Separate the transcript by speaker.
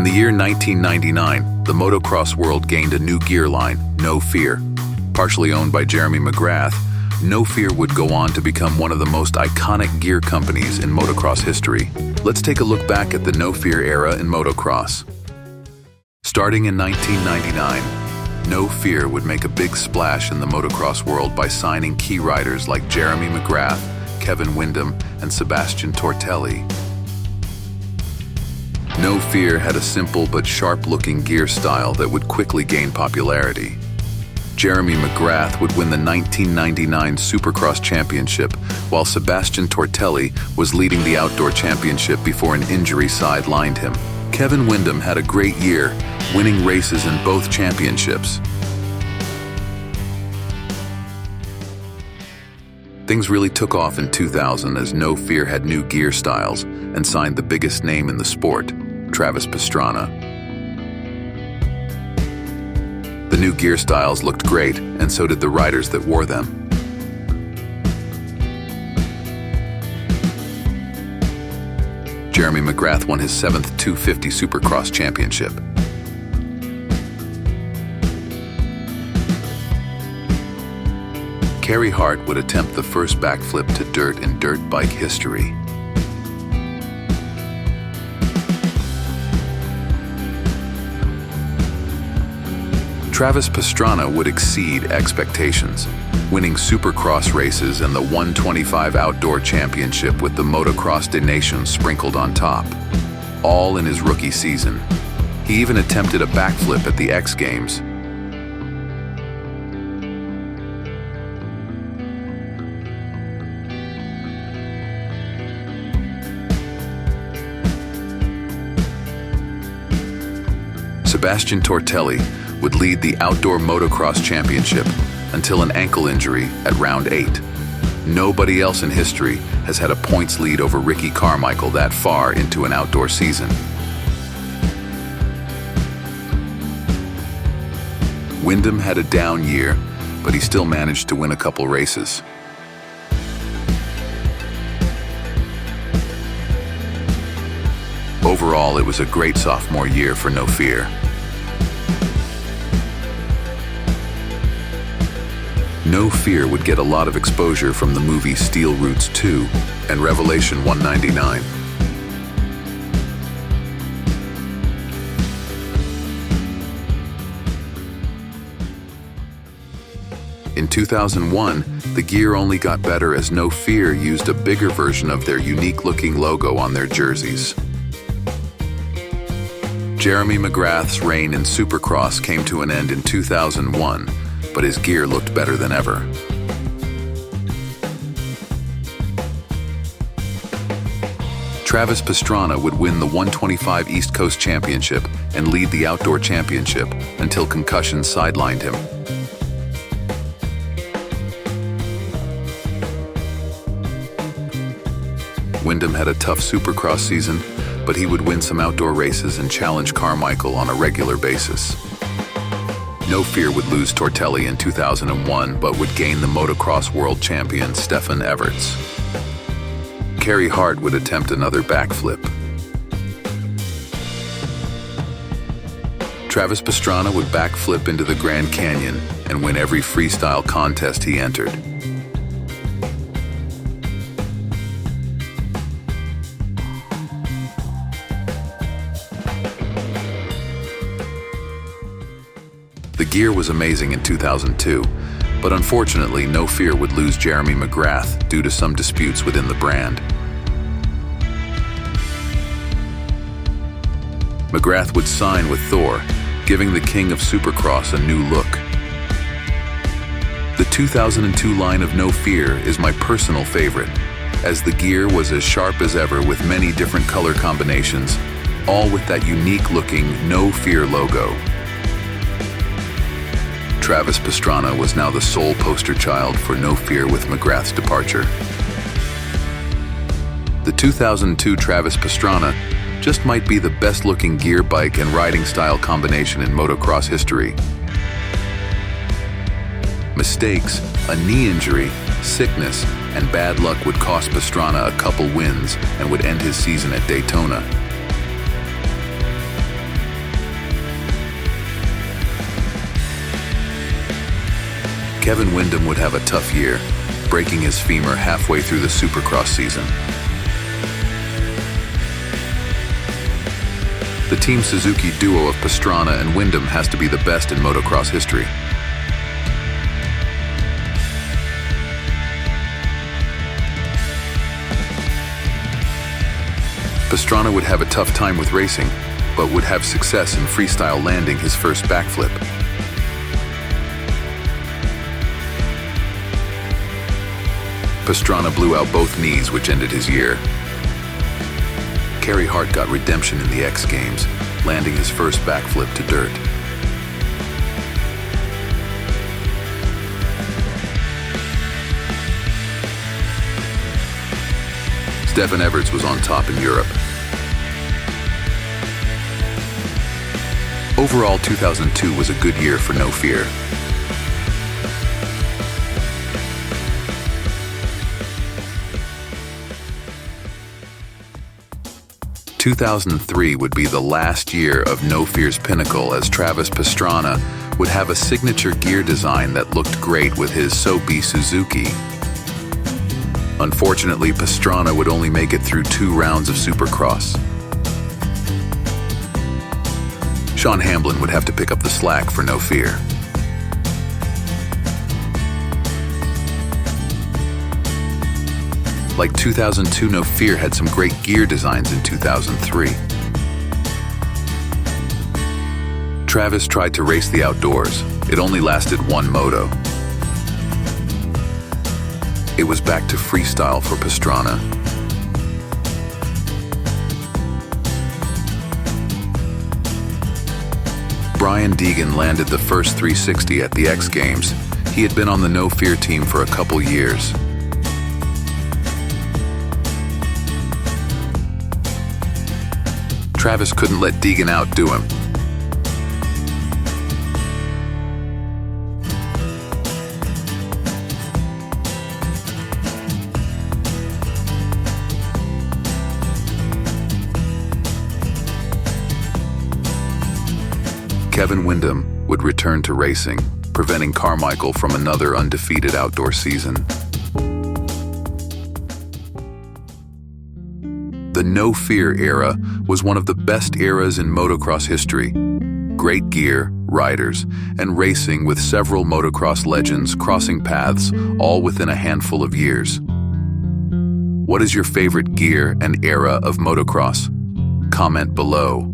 Speaker 1: In the year 1999, the motocross world gained a new gear line, No Fear. Partially owned by Jeremy McGrath, No Fear would go on to become one of the most iconic gear companies in motocross history. Let's take a look back at the No Fear era in motocross. Starting in 1999, No Fear would make a big splash in the motocross world by signing key riders like Jeremy McGrath, Kevin Windham, and Sebastien Tortelli. No Fear had a simple but sharp-looking gear style that would quickly gain popularity. Jeremy McGrath would win the 1999 Supercross Championship, while Sebastien Tortelli was leading the outdoor championship before an injury sidelined him. Kevin Windham had a great year, winning races in both championships. Things really took off in 2000 as No Fear had new gear styles and signed the biggest name in the sport, Travis Pastrana. The new gear styles looked great, and so did the riders that wore them. Jeremy McGrath won his 7th 250 Supercross championship. Carey Hart would attempt the first backflip to dirt in Dirtbike history. Travis Pastrana would exceed expectations, winning Supercross races and the 125 Outdoor Championship with the Motocross des Nations sprinkled on top, all in his rookie season. He even attempted a backflip at the X Games. Sebastien Tortelli would lead the Outdoor Motocross Championship until an ankle injury at round 8. Nobody else in history has had a points lead over Ricky Carmichael that far into an outdoor season. Windham had a down year, but he still managed to win a couple races. Overall, it was a great sophomore year for No Fear. No Fear would get a lot of exposure from the movie Steel Roots 2 and Revelation 199. In 2001, the gear only got better as No Fear used a bigger version of their unique-looking logo on their jerseys. Jeremy McGrath's reign in Supercross came to an end in 2001, but his gear looked better than ever. Travis Pastrana would win the 125 East Coast Championship and lead the Outdoor Championship until concussion sidelined him. Windham had a tough Supercross season, but he would win some outdoor races and challenge Carmichael on a regular basis. No Fear would lose Tortelli in 2001, but would gain the motocross world champion Stefan Everts. Carey Hart would attempt another backflip. Travis Pastrana would backflip into the Grand Canyon and win every freestyle contest he entered. The gear was amazing in 2002, but unfortunately No Fear would lose Jeremy McGrath due to some disputes within the brand. McGrath would sign with Thor, giving the king of Supercross a new look. The 2002 line of No Fear is my personal favorite, as the gear was as sharp as ever with many different color combinations, all with that unique-looking No Fear logo. Travis Pastrana was now the sole poster child for No Fear with McGrath's departure. The 2002 Travis Pastrana just might be the best-looking gear bike and riding style combination in motocross history. Mistakes, a knee injury, sickness, and bad luck would cost Pastrana a couple wins and would end his season at Daytona. Kevin Windham would have a tough year, breaking his femur halfway through the Supercross season. The Team Suzuki duo of Pastrana and Windham has to be the best in motocross history. Pastrana would have a tough time with racing, but would have success in freestyle, landing his first backflip. Pastrana blew out both knees, which ended his year. Carey Hart got redemption in the X Games, landing his first backflip to dirt. Stefan Everts was on top in Europe. Overall, 2002 was a good year for No Fear. (2003) would be the last year of No Fear's pinnacle, as Travis Pastrana would have a signature gear design that looked great with his So-Be Suzuki. Unfortunately, Pastrana would only make it through 2 rounds of Supercross. Sean Hamblin would have to pick up the slack for No Fear. Like 2002, No Fear had some great gear designs in 2003. Travis tried to race the outdoors. It only lasted 1 moto. It was back to freestyle for Pastrana. Brian Deegan landed the first 360 at the X Games. He had been on the No Fear team for a couple years. Travis couldn't let Deegan outdo him. Kevin Windham would return to racing, preventing Carmichael from another undefeated outdoor season. The No Fear era was one of the best eras in motocross history. Great gear, riders, and racing with several motocross legends crossing paths, all within a handful of years. What is your favorite gear and era of motocross? Comment below.